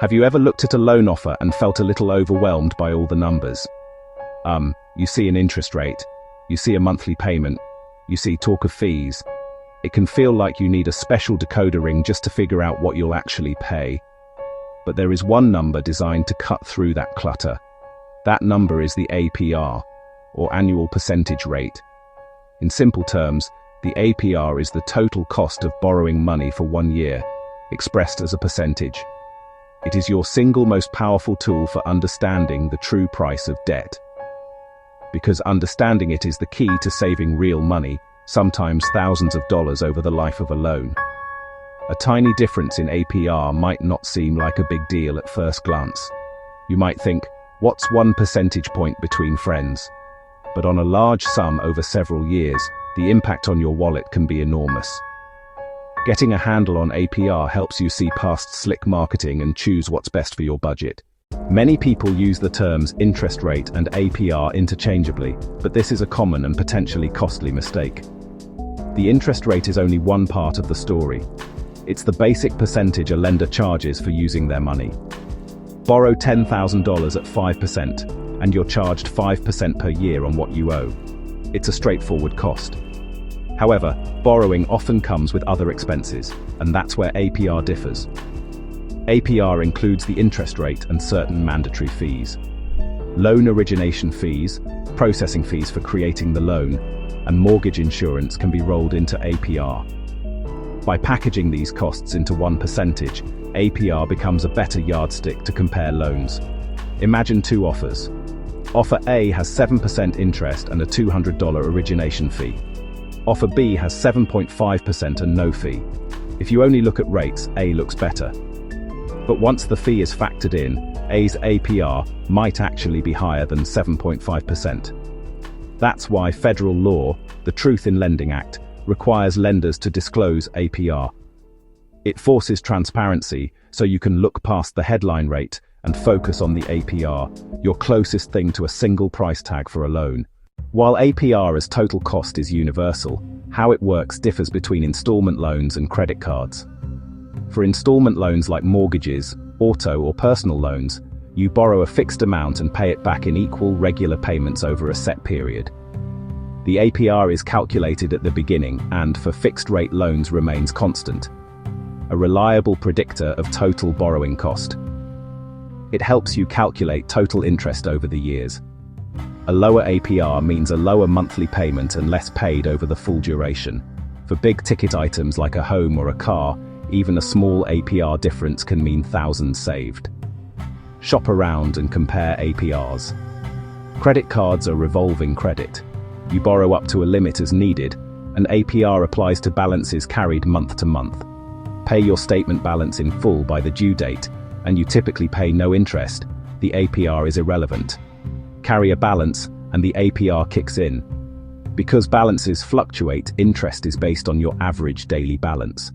Have you ever looked at a loan offer and felt a little overwhelmed by all the numbers? You see an interest rate, you see a monthly payment, you see talk of fees. It can feel like you need a special decoder ring just to figure out what you'll actually pay. But there is one number designed to cut through that clutter. That number is the APR, or annual percentage rate. In simple terms, the APR is the total cost of borrowing money for 1 year, expressed as a percentage. It is your single most powerful tool for understanding the true price of debt. Because understanding it is the key to saving real money, sometimes thousands of dollars over the life of a loan. A tiny difference in APR might not seem like a big deal at first glance. You might think, what's 1 percentage point between friends? But on a large sum over several years, the impact on your wallet can be enormous. Getting a handle on APR helps you see past slick marketing and choose what's best for your budget. Many people use the terms interest rate and APR interchangeably, but this is a common and potentially costly mistake. The interest rate is only one part of the story. It's the basic percentage a lender charges for using their money. Borrow $10,000 at 5%, and you're charged 5% per year on what you owe. It's a straightforward cost. However, borrowing often comes with other expenses, and that's where APR differs. APR includes the interest rate and certain mandatory fees. Loan origination fees, processing fees for creating the loan, and mortgage insurance can be rolled into APR. By packaging these costs into one percentage, APR becomes a better yardstick to compare loans. Imagine two offers. Offer A has 7% interest and a $200 origination fee. Offer B has 7.5% and no fee. If you only look at rates, A looks better. But once the fee is factored in, A's APR might actually be higher than 7.5%. That's why federal law, the Truth in Lending Act, requires lenders to disclose APR. It forces transparency so you can look past the headline rate and focus on the APR, your closest thing to a single price tag for a loan. While APR as total cost is universal, how it works differs between installment loans and credit cards. For installment loans like mortgages, auto or personal loans, you borrow a fixed amount and pay it back in equal regular payments over a set period. The APR is calculated at the beginning and for fixed-rate loans remains constant, a reliable predictor of total borrowing cost. It helps you calculate total interest over the years. A lower APR means a lower monthly payment and less paid over the full duration. For big-ticket items like a home or a car, even a small APR difference can mean thousands saved. Shop around and compare APRs. Credit cards are revolving credit. You borrow up to a limit as needed, and APR applies to balances carried month to month. Pay your statement balance in full by the due date, and you typically pay no interest. The APR is irrelevant. Carry a balance, and the APR kicks in. Because balances fluctuate, interest is based on your average daily balance.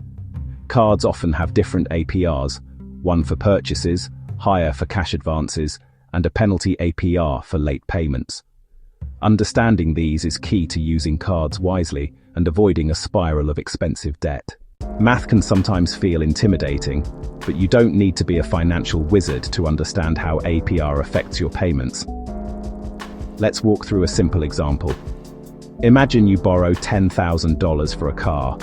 Cards often have different APRs, one for purchases, higher for cash advances, and a penalty APR for late payments. Understanding these is key to using cards wisely and avoiding a spiral of expensive debt. Math can sometimes feel intimidating, but you don't need to be a financial wizard to understand how APR affects your payments. Let's walk through a simple example. Imagine you borrow $10,000 for a car.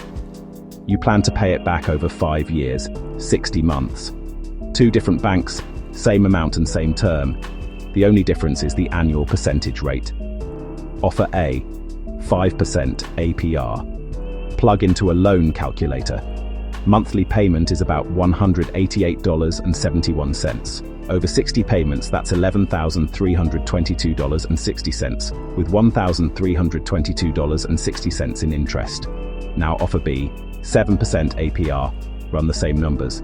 You plan to pay it back over 5 years, 60 months. 2 different banks, same amount and same term. The only difference is the annual percentage rate. Offer A, 5% APR. Plug into a loan calculator. Monthly payment is about $188.71. Over 60 payments, that's $11,322.60, with $1,322.60 in interest. Now offer B, 7% APR. Run the same numbers.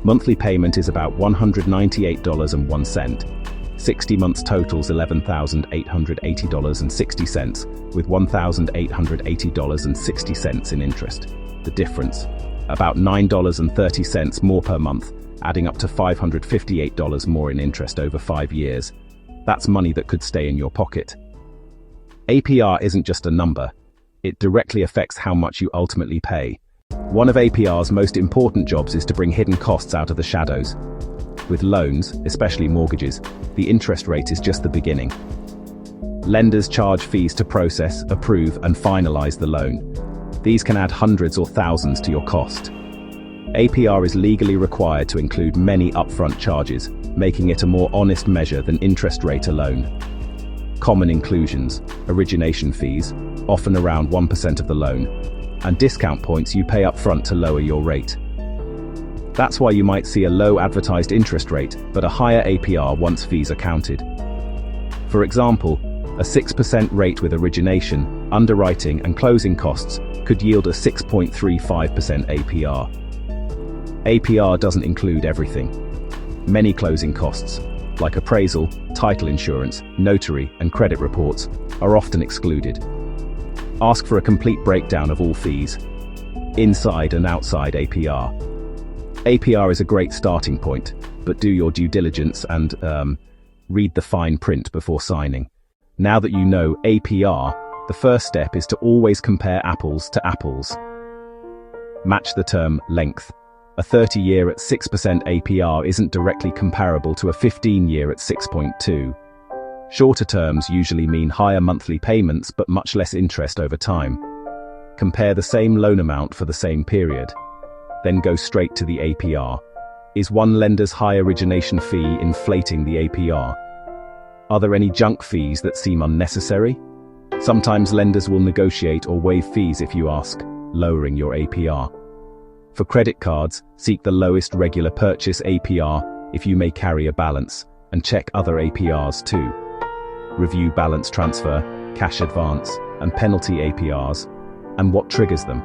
Monthly payment is about $198.01. 60 months totals $11,880.60, with $1,880.60 in interest. The difference, about $9.30 more per month, adding up to $558 more in interest over 5 years. That's money that could stay in your pocket. APR isn't just a number. It directly affects how much you ultimately pay. One of APR's most important jobs is to bring hidden costs out of the shadows. With loans, especially mortgages, the interest rate is just the beginning. Lenders charge fees to process, approve, and finalize the loan. These can add hundreds or thousands to your cost. APR is legally required to include many upfront charges, making it a more honest measure than interest rate alone. Common inclusions: origination fees, often around 1% of the loan, and discount points you pay upfront to lower your rate. That's why you might see a low advertised interest rate, but a higher APR once fees are counted. For example, a 6% rate with origination, underwriting, and closing costs could yield a 6.35% APR. APR doesn't include everything. Many closing costs, like appraisal, title insurance, notary, and credit reports, are often excluded. Ask for a complete breakdown of all fees, inside and outside APR. APR is a great starting point, but do your due diligence and read the fine print before signing. Now that you know APR, the first step is to always compare apples to apples. Match the term length. A 30-year at 6% APR isn't directly comparable to a 15-year at 6.2. Shorter terms usually mean higher monthly payments but much less interest over time. Compare the same loan amount for the same period. Then go straight to the APR. Is one lender's high origination fee inflating the APR? Are there any junk fees that seem unnecessary? Sometimes lenders will negotiate or waive fees if you ask, lowering your APR. For credit cards, seek the lowest regular purchase APR if you may carry a balance, and check other APRs too. Review balance transfer, cash advance, and penalty APRs, and what triggers them.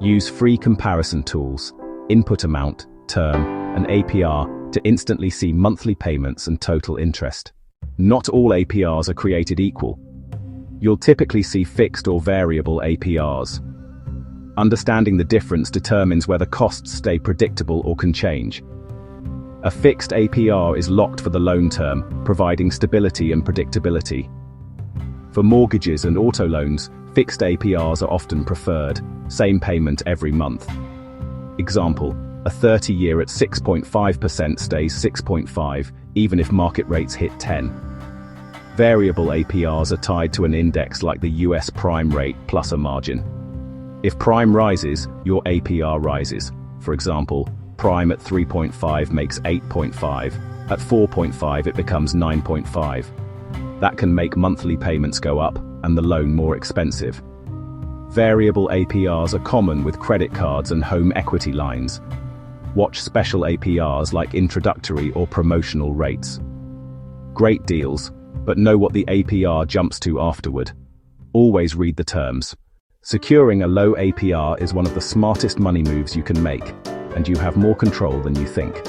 Use free comparison tools, input amount, term, and APR to instantly see monthly payments and total interest. Not all APRs are created equal. You'll typically see fixed or variable APRs. Understanding the difference determines whether costs stay predictable or can change. A fixed APR is locked for the loan term, providing stability and predictability. For mortgages and auto loans, fixed APRs are often preferred, same payment every month. Example, a 30-year at 6.5% stays 6.5, even if market rates hit 10. Variable APRs are tied to an index like the US prime rate plus a margin. If prime rises, your APR rises. For example, prime at 3.5 makes 8.5, at 4.5 it becomes 9.5. That can make monthly payments go up and the loan more expensive. Variable APRs are common with credit cards and home equity lines. Watch special APRs like introductory or promotional rates. Great deals, but know what the APR jumps to afterward. Always read the terms. Securing a low APR is one of the smartest money moves you can make, and you have more control than you think.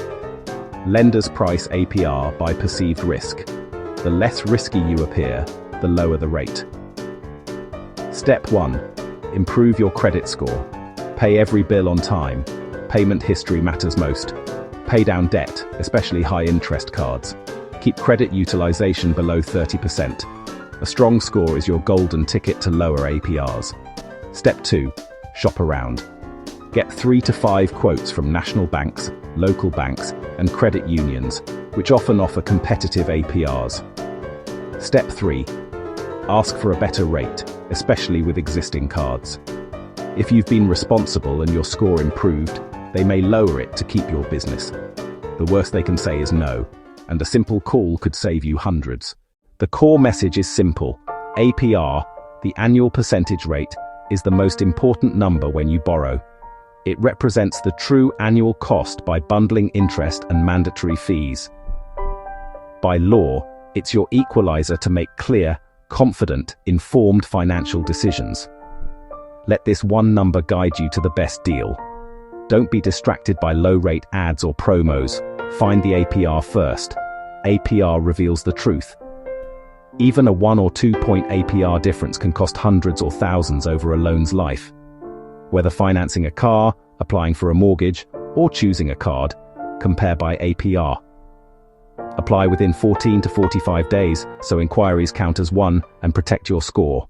Lenders price APR by perceived risk. The less risky you appear, the lower the rate. Step 1. Improve your credit score. Pay every bill on time. Payment history matters most. Pay down debt, especially high-interest cards. Keep credit utilization below 30%. A strong score is your golden ticket to lower APRs. Step 2. Shop around. Get 3 to 5 quotes from national banks, local banks, and credit unions, which often offer competitive APRs. Step 3. Ask for a better rate, especially with existing cards. If you've been responsible and your score improved, they may lower it to keep your business. The worst they can say is no, and a simple call could save you hundreds. The core message is simple. APR, the annual percentage rate, is the most important number when you borrow. It represents the true annual cost by bundling interest and mandatory fees. By law, it's your equalizer to make clear, confident, informed financial decisions. Let this one number guide you to the best deal. Don't be distracted by low-rate ads or promos. Find the APR first. APR reveals the truth. Even a 1 or 2 point APR difference can cost hundreds or thousands over a loan's life. Whether financing a car, applying for a mortgage, or choosing a card, compare by APR. Apply within 14 to 45 days, so inquiries count as one and protect your score.